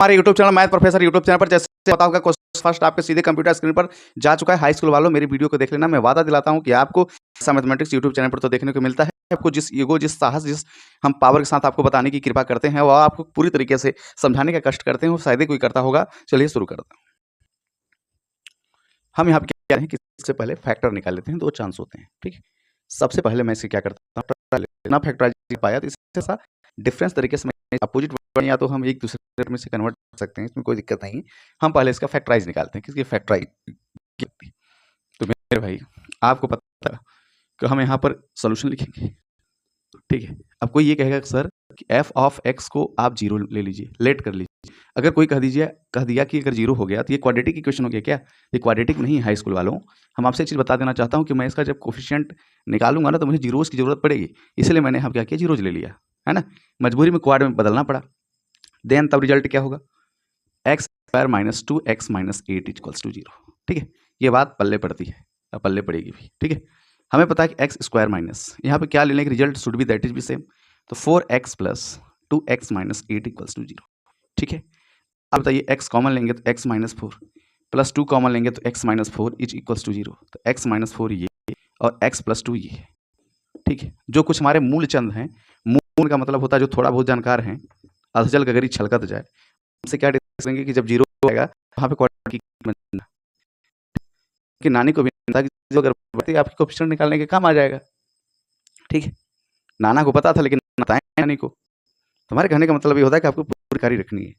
हमारे YouTube channel math professor YouTube channel पर जैसे पता होगा क्वेश्चन फर्स्ट आपके सीधे कंप्यूटर स्क्रीन पर जा चुका है। हाई स्कूल वालों मेरी वीडियो को देख लेना। मैं वादा दिलाता हूं कि आपको ऐसा मैथमेटिक्स यूट्यूब चैनल पर तो देखने को मिलता है। आपको जिस ईगो, जिस साहस, जिस हम पावर के साथ आपको बताने की कृपा करते हैं, वह आपको पूरी तरीके से समझाने का कष्ट करते हैं, वो शायद ही कोई करता होगा। चलिए शुरू करते हैं। हम यहाँ पे क्या कह रहे हैं कि इससे पहले फैक्टर निकाल लेते हैं। दो चांस होते हैं, ठीक है। सबसे पहले मैं इसे क्या करता हूँ, ना फैक्टराइज पाया तो इससे सा डिफरेंस तरीके से अपोजिट या तो हम एक दूसरे में से कन्वर्ट कर सकते हैं, इसमें कोई दिक्कत नहीं। हम पहले इसका फैक्टराइज निकालते हैं। किसकी फैक्टराइज? तो मेरे भाई आपको पता है कि हम यहाँ पर सोल्यूशन लिखेंगे, ठीक है। अब कोई ये कहेगा सर कि एफ ऑफ एक्स को आप जीरो ले लीजिए, लेट कर लीजिए। अगर कोई कह दिया कि अगर जीरो हो गया तो ये क्वाड्रेटिक इक्वेशन हो गया क्या? ये क्वाड्रेटिक नहीं है हाई स्कूल वालों। हम आपसे एक चीज़ बता देना चाहता हूँ कि मैं इसका जब कोफिशिएंट निकालूंगा ना तो मुझे जीरोस की जरूरत पड़ेगी, इसलिए मैंने यहाँ क्या किया, जीरोज ले लिया, है ना। मजबूरी में क्वाड में बदलना पड़ा। देन तब रिजल्ट क्या होगा? X square minus 2x minus 8 equals to 0, ठीक है। ये बात पल्ले पड़ती है, अब पल्ले पड़ेगी भी, ठीक है। हमें पता है कि एक्स स्क्वायर माइनस यहाँ पे क्या लेने के result should be that is भी सेम, तो 4x plus 2x minus 8 equals to 0, ठीक है। अब बताइए x कॉमन लेंगे तो x माइनस 4 प्लस 2 कॉमन लेंगे तो x minus 4 is equals to 0, तो x माइनस 4 ये और x प्लस 2 ये, ठीक है। जो कुछ हमारे मूल चंद हैं, मूल का मतलब होता है जो थोड़ा बहुत जानकार हैं, अधजल गगरी छलकत जाए, हमसे क्या डिस्कस करेंगे कि जब जीरो आएगा वहाँ पे क्वाड्रेटिक कि नानी को भी था कि अगर आपकी कोफिशिएंट निकालने के काम आ जाएगा, ठीक है। नाना को पता था लेकिन बताएं नानी को। तुम्हारे कहने का मतलब ये होता है कि आपको पूरी कारी रखनी है।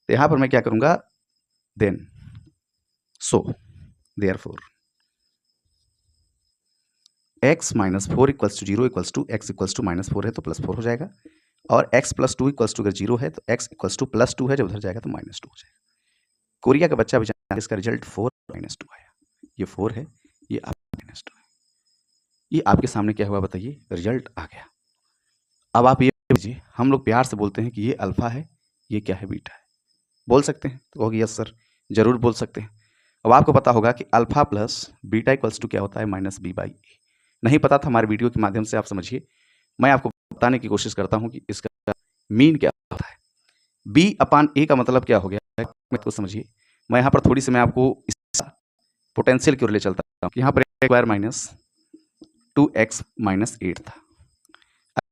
तो यहाँ पर मैं क्या करूँगा, then so therefore x minus 4 equals to 0 equals to x equals to minus 4 है तो प्लस 4 हो जाएगा, और x प्लस 2 इक्वल्स टू अगर 0 है तो x इक्वल्स टू प्लस 2 है, जब उधर जाएगा तो माइनस 2 हो जाएगा। कोरिया का बच्चा बेचारा, इसका रिजल्ट 4 माइनस 2 आया। ये 4 है, ये माइनस 2 है। ये आपके सामने क्या हुआ बताइए, रिजल्ट आ गया। अब आप ये लीजिए, हम लोग प्यार से बोलते हैं कि ये अल्फा है, ये क्या है, बीटा है। बोल सकते हैं? तो कहोगे यस सर, जरूर बोल सकते हैं। अब आपको पता होगा कि alpha plus beta equals to क्या होता है, माइनस बी बाई ए। नहीं पता था, हमारे वीडियो के माध्यम से आप समझिए। मैं आपको बताने की कोशिश करता हूँ कि इसका मीन क्या होता है। बी अपान ए का मतलब क्या हो गया, मैं तो समझिए। मैं यहाँ पर थोड़ी सी मैं आपको पोटेंशियल की ओर ले चलता हूँ। यहाँ पर स्क्वायर माइनस 2x माइनस 8 था।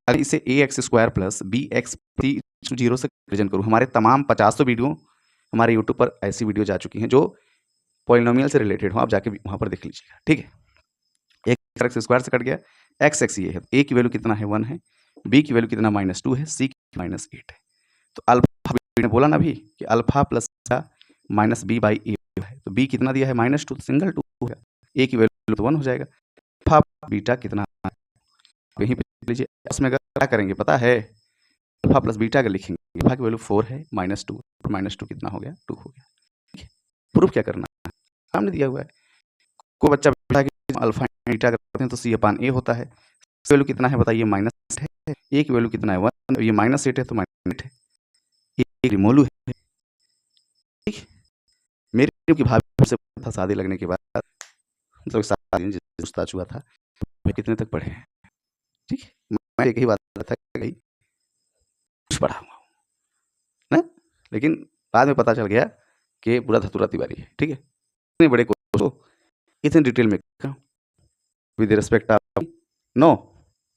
अगर इसे ax स्क्वायर प्लस bx 0 से प्रेजेंट करूँ, हमारे तमाम 50 वीडियो हमारे यूट्यूब पर ऐसी वीडियो जा चुकी हैं जो पॉलिनोमियल से रिलेटेड हो, आप जाके वहाँ पर देख लीजिएगा, ठीक है। एक एक्स स्क्वायर से कट गया, एक्स ये है, a की वैल्यू कितना है 1 है, b की वैल्यू कितना -2 है, c की -8 है। तो अल्फा ने बोला ना भी कि alpha plus minus B by A है, तो b कितना दिया है -2, सिंगल 2 है, a की वैल्यू तो 1 हो जाएगा। अल्फा बीटा कितना यहीं पे लीजिए, इसमें अगर क्या करेंगे पता है, अल्फा प्लस बीटा अगर लिखेंगे, अल्फा की वैल्यू 4 है, -2 कितना हो गया, 2 हो गया, ठीक है। प्रूफ क्या करना है, सामने दिया हुआ है। कोई बच्चा बेटा कि अल्फा बीटा करते हैं तो सी अपान ए होता है। वैल्यू कितना है बताइए, माइनस है, ए की वैल्यू कितना है 1, ये -8 है तो -8 है, ये रिमोलू है, ठीक है। मेरी की भाभी से था शादी लगने के बाद, मतलब पूछताछ हुआ था भाई कितने तक पढ़े हैं, ठीक है। मैं एक ही बात था कि कुछ पढ़ा हुआ ना, लेकिन बाद में पता चल गया कि पूरा धतूरा तिवारी है, ठीक है। इतने बड़े कोर्स को इतने डिटेल में with respect of no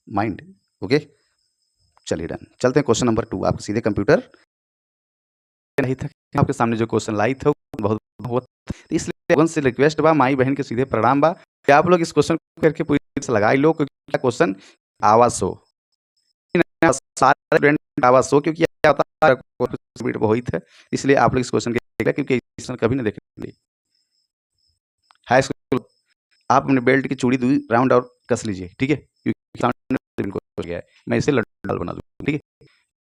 mind, okay. चलिए डन, चलते हैं क्वेश्चन नंबर 2। आपके सीधे कंप्यूटर नहीं था, आपके सामने जो क्वेश्चन लाई थे बहुत बहुत, इसलिए उनसे रिक्वेस्ट बा, माई बहन के सीधे प्रणाम बा कि आप लोग इस क्वेश्चन करके पूरी लगाई लो, क्योंकि क्वेश्चन आवाज हो सारे आवाज हो, क्योंकि क्या होता है बहुत है, इसलिए आप लोग इस क्वेश्चन के क्योंकि क्वेश्चन कभी नहीं देखेंगे। हाई स्कूल आप अपने बेल्ट की चूड़ी राउंड और कस लीजिए, ठीक है, क्योंकि मैं इसे लड़ाल बना दूँ, ठीक है।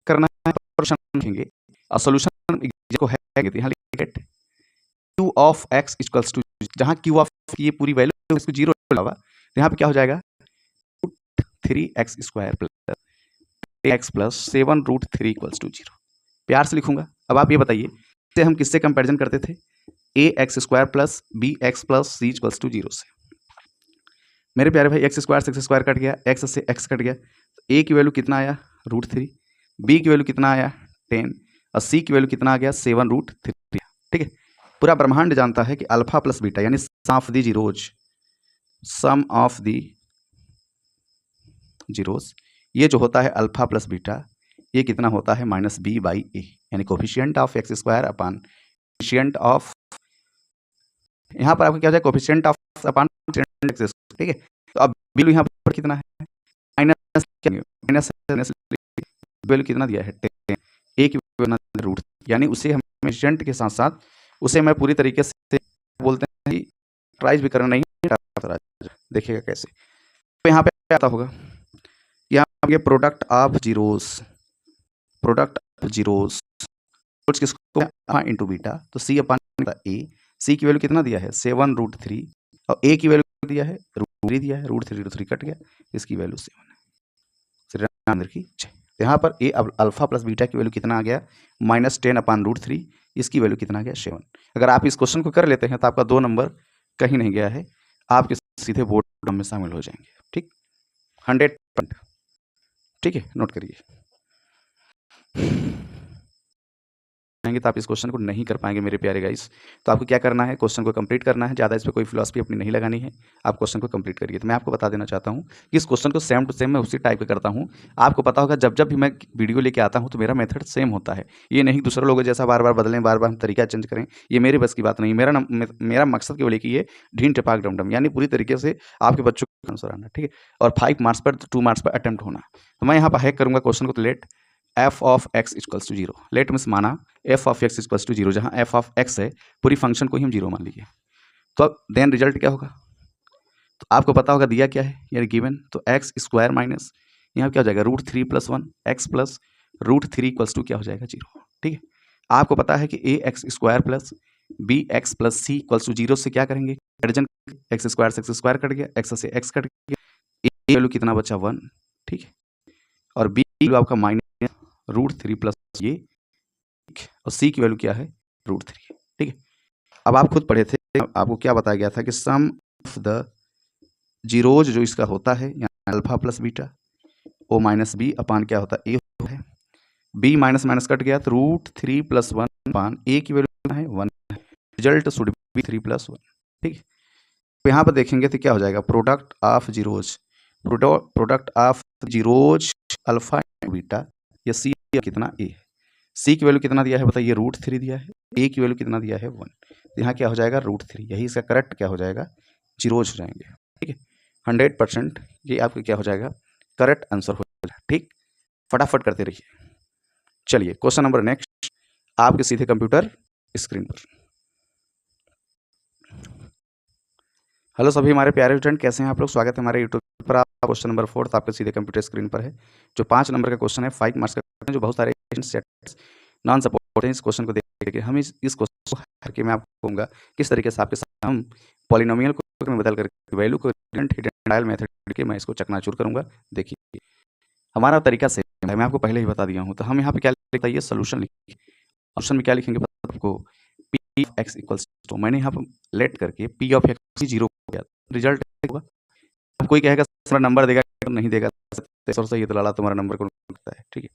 करना है लिखेंगे और सॉल्यूशन को है यहाँ लिखेंगे q of x equals to, जहाँ q ऑफ ये पूरी वैल्यू इसको 0 अलावा, यहाँ पे क्या हो जाएगा 3x square plus x plus 7√3 equals to 0। प्यार से लिखूंगा। अब आप ये बताइए इसे हम किससे कंपैरिजन करते थे, ax square plus bx plus c equals to 0 से। मेरे प्यारे भाई x स्क्वायर से x स्क्वायर कट गया, x से x कट गया, तो a की वैल्यू कितना आया √3, b की वैल्यू कितना आया 10, और सी की वैल्यू कितना आ गया 7√3। ठीक है, पूरा ब्रह्मांड जानता है कि अल्फा प्लस बीटा यानी सम ऑफ दी जीरोस, ये जो होता है अल्फा प्लस बीटा, ये कितना होता है -b/a, यानी coefficient of x square upon coefficient of, यहाँ पर आपको क्या हो जाएगा कोफिशिएंट ऑफ अपॉन एक्स। ठीक है, तो अब वैल्यू यहाँ पर कितना है माइनस वैल्यू कितना दिया है 10, ए की वैल्यू रूट, यानी उसे हम कोफिशिएंट के साथ साथ उसे मैं पूरी तरीके से बोलते हैं कि ट्राइज भी करना नहीं, देखिएगा कैसे। तो यहाँ पे क्या आता होगा, यहाँ पे प्रोडक्ट ऑफ जीरोस किसको इंटू बीटा, तो सी अपॉन ए, सी की वैल्यू कितना दिया है 7√3 और ए की वैल्यू दिया है √3 दिया है, √3 कट गया, इसकी वैल्यू 7 है। यहाँ पर ए अल्फा प्लस बीटा की वैल्यू कितना आ गया -10/√3, इसकी वैल्यू कितना आ गया 7। अगर आप इस क्वेश्चन को कर लेते हैं तो आपका 2 नंबर कहीं नहीं गया है, आपके सीधे बोर्ड में शामिल हो जाएंगे। ठीक, 100%। ठीक है, नोट करिए, तो आप इस क्वेश्चन को नहीं कर पाएंगे मेरे प्यारे गाइस। तो आपको क्या करना है, क्वेश्चन को कंप्लीट करना है, ज़्यादा इस पर कोई फिलॉसफी अपनी नहीं लगानी है, आप क्वेश्चन को कंप्लीट करिए। तो मैं आपको बता देना चाहता हूँ कि इस क्वेश्चन को सेम टू सेम मैं उसी टाइप का करता हूँ। आपको पता होगा जब जब भी मैं वीडियो लेके आता हूँ तो मेरा मेथड सेम होता है, ये नहीं दूसरे लोगों जैसा बार बार बदलें, बार बार हम तरीका चेंज करें, ये मेरे बस की बात नहीं। मेरा मकसद केवल एक ही है, ढीन टपाक डमडम, यानी पूरी तरीके से आपके बच्चों को आंसर आना। ठीक है, और 5 मार्क्स पर 2 मार्क्स पर अटेम्प्ट होना। तो मैं यहाँ पर हैक करूँगा क्वेश्चन को, तो let f of x equals to 0, let means माना f of x equals to 0, जहाँ f ऑफ x है पूरी फंक्शन को ही हम 0 मान लीजिए, तो अब देन रिजल्ट क्या होगा, तो आपको पता होगा दिया क्या है, यानी गिवन, तो एक्स स्क्वायर माइनस यहाँ क्या हो जाएगा √3 + 1 एक्स प्लस √3 इक्वल्स टू क्या हो जाएगा 0। ठीक है, आपको पता है कि A X square plus B X plus C equals to 0 से क्या करेंगे एडिशन, एक्स स्क्वायर से एक्स स्क्वायर कट गया, एक्स से एक्स कट गया, ए वैल्यू कितना बचा 1। ठीक है, और बी वैल्यू आपका -√3 प्लस ये, और सी की वैल्यू क्या है √3। ठीक है, अब आप खुद पढ़े थे, आपको क्या बताया गया था कि सम ऑफ द जीरोज जो इसका होता है, यहाँ alpha plus beta O minus B upon क्या होता है ए है, बी माइनस माइनस कट गया तो √3 + 1 अपान ए की वैल्यू कितना है 1, रिजल्ट शुड बी 3 + 1। ठीक है, तो यहाँ पर देखेंगे तो क्या हो जाएगा product of zeros alpha beta, या सी कितना ए है, सी की वैल्यू कितना दिया है बताइए √3 दिया है, ए की वैल्यू कितना दिया है 1, यहाँ क्या हो जाएगा √3, यही इसका करेक्ट क्या हो जाएगा जीरोज हो जाएंगे। ठीक है, 100% ये आपका क्या हो जाएगा करेक्ट आंसर हो जाएगा। ठीक, फटाफट करते रहिए। चलिए क्वेश्चन नंबर नेक्स्ट आपके सीधे कंप्यूटर स्क्रीन पर। हेलो सभी हमारे प्यारे स्टूडेंट, कैसे हैं आप लोग, स्वागत है हमारे यूट्यूब पर। आप क्वेश्चन नंबर 4 आपके सीधे कंप्यूटर स्क्रीन पर है, जो 5 नंबर का क्वेश्चन है, 5 मार्क्स का, जो बहुत सारे नॉन सपोर्ट हैं। इस क्वेश्चन को देखिए, हम इस क्वेश्चन को करके मैं आपको कहूँगा किस तरीके से आपके साथ हम पॉलिनोमियल को में बदल करके वैल्यू को हिडन मेथड के मैं इसको चकनाचूर करूँगा। देखिए हमारा तरीका से मैं आपको पहले ही बता दिया हूँ। तो हम यहाँ पे क्या लिखता है, सोल्यूशन लिखिए, ऑप्शन में क्या लिखेंगे आपको p of x equals to, मैंने यहाँ पर लेट करके पी ऑफ एक्स 0 हो गया, रिजल्ट होगा। अब कोई कहेगा तुम्हारा नंबर देगा नहीं देगा, से ये तो लाला तुम्हारा नंबर कौन करता है। ठीक है,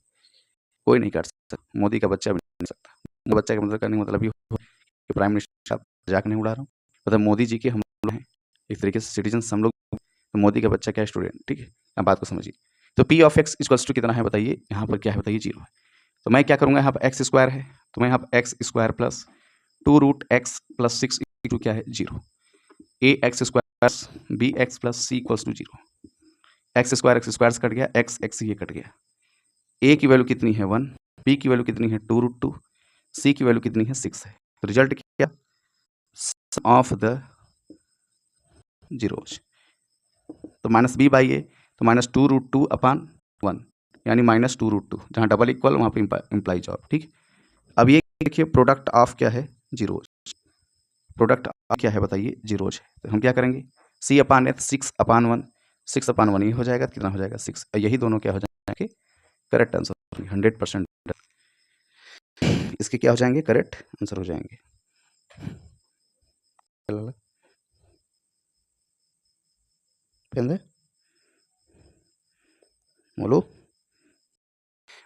कोई नहीं काट सकता, मोदी का बच्चा भी नहीं सकता। बच्चा का मतलब करने का मतलब ये कि प्राइम मिनिस्टर आप मजाक नहीं उड़ा रहा हूँ, मतलब मोदी जी के हम लोग हैं एक तरीके से सिटीजन हम लोग, तो मोदी का बच्चा क्या स्टूडेंट। ठीक है, अब बात को समझिए, तो p of x equals to कितना है बताइए, यहाँ पर क्या है बताइए 0 है, तो मैं क्या करूँगा यहाँ पर एक्स स्क्वायर है, तो मैं यहाँ पर x square plus 2√x + 6 to क्या है 0, A X square B X plus C equals to 0, X square से कट गया, एक्स ये कट गया, ए की वैल्यू कितनी है 1, बी की वैल्यू कितनी है 2√2, सी की वैल्यू कितनी है 6 है, रिजल्ट क्या सम ऑफ द जीरोज, तो -b/a, तो -2√2 अपान 1, यानी -2√2, जहाँ डबल इक्वल वहाँ पे इम्प्लाई जॉब। ठीक, अब ये देखिए प्रोडक्ट ऑफ क्या है जीरोज, प्रोडक्ट ऑफ क्या है बताइए जीरोज है, तो हम क्या करेंगे c अपान एथ 6/1, 6/1 ये हो जाएगा, कितना हो जाएगा 6, यही दोनों क्या हो जाएंगे करेक्ट आंसर, 100% इसके क्या हो जाएंगे करेक्ट आंसर हो जाएंगे। बोलो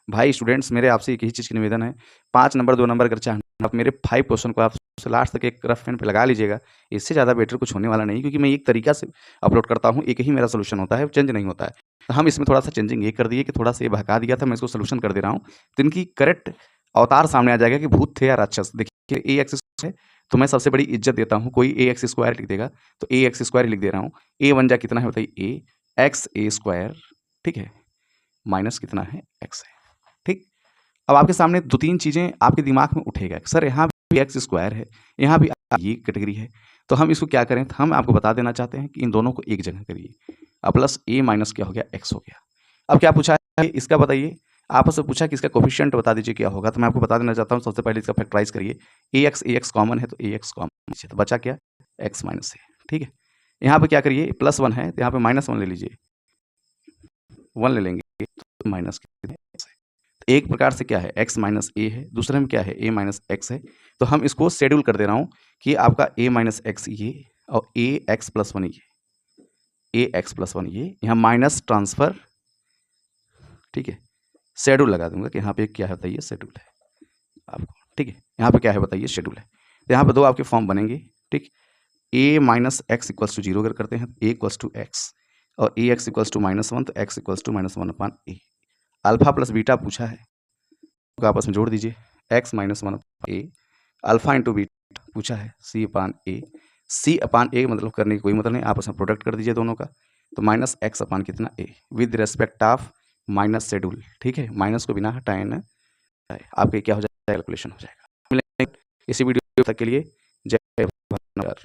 भाई स्टूडेंट्स, मेरे आपसे एक ही चीज़ की निवेदन है, 5 नंबर 2 नंबर अगर चाहें आप मेरे 5 क्वेश्चन को आप लास्ट तक एक रफ पेन पे लगा लीजिएगा। इससे ज़्यादा बेटर कुछ होने वाला नहीं, क्योंकि मैं एक तरीका से अपलोड करता हूँ, एक ही मेरा सोल्यूशन होता है, चेंज नहीं होता है। तो हम इसमें थोड़ा-सा चेंजिंग ये कर दिए कि थोड़ा-सा ये बहका दिया था, मैं इसको सोल्यूशन कर दे रहा हूँ। तो इनकी करेक्ट अवतार सामने आ जाएगा कि भूत थे या राक्षस। देखिए ए एक्स है, तो मैं सबसे बड़ी इज़्ज़त देता हूँ, कोई ए एक्स स्क्वायर लिख देगा, तो ए एक्स स्क्वायर लिख दे रहा हूँ। ए 1 जा कितना है बताइए, ए, एक्स ए स्क्वायर, ठीक है, माइनस कितना है, एक्स है, ठीक। अब आपके सामने 2-3 चीज़ें आपके दिमाग में उठेगा, सर यहाँ भी एक्स स्क्वायर है, यहाँ भी ये कैटेगरी है, तो हम इसको क्या करें? तो हम आपको बता देना चाहते हैं कि इन दोनों को एक जगह करिए। प्लस ए माइनस क्या हो गया, एक्स हो गया। अब क्या पूछा है इसका बताइए, आपस में पूछा कि इसका कोफिशिएंट बता दीजिए क्या होगा, तो मैं आपको बता देना चाहता हूँ, सबसे पहले इसका फैक्टराइज़ करिए। ए एक्स कॉमन है, तो ए एक्स कॉमन लीजिए, तो बचा क्या, एक्स माइनस ए, ठीक है। यहाँ पे क्या करिए, +1 है, तो यहाँ पे -1 ले लीजिए, 1 ले लेंगे तो माइनस एक्स है। एक प्रकार से क्या है, x माइनस ए है, दूसरे में क्या है, a माइनस एक्स है। तो हम इसको शेड्यूल कर दे रहा हूँ कि आपका a माइनस एक्स ये और a x प्लस 1 ये, a x प्लस 1 ये, यहाँ माइनस ट्रांसफर, ठीक है, शेड्यूल लगा दूंगा कि यहाँ पे क्या है बताइए, शेड्यूल है आपको, ठीक है। यहाँ पे क्या है बताइए, शेड्यूल है। तो यहाँ पे दो आपके फॉर्म बनेंगे, ठीक। a minus x equals to 0 अगर करते हैं, a इक्वल्स टू एक्स और a x इक्वल्स टू -1, तो x equals to -1 upon a। Alpha plus beta पूछा है, को आपस में जोड़ दीजिए, x minus 1 a, alpha into beta पूछा है, c अपान ए। c अपान ए मतलब करने की कोई मतलब नहीं, आपस में प्रोडक्ट कर दीजिए दोनों का, तो माइनस एक्स अपान कितना A, with respect of minus schedule, ठीक है, माइनस को बिना हटाए ना, आपके क्या हो जाएगा, कैलकुलेशन हो जाएगा। मिलेंगे इसी वीडियो तक के लिए, जय भारत।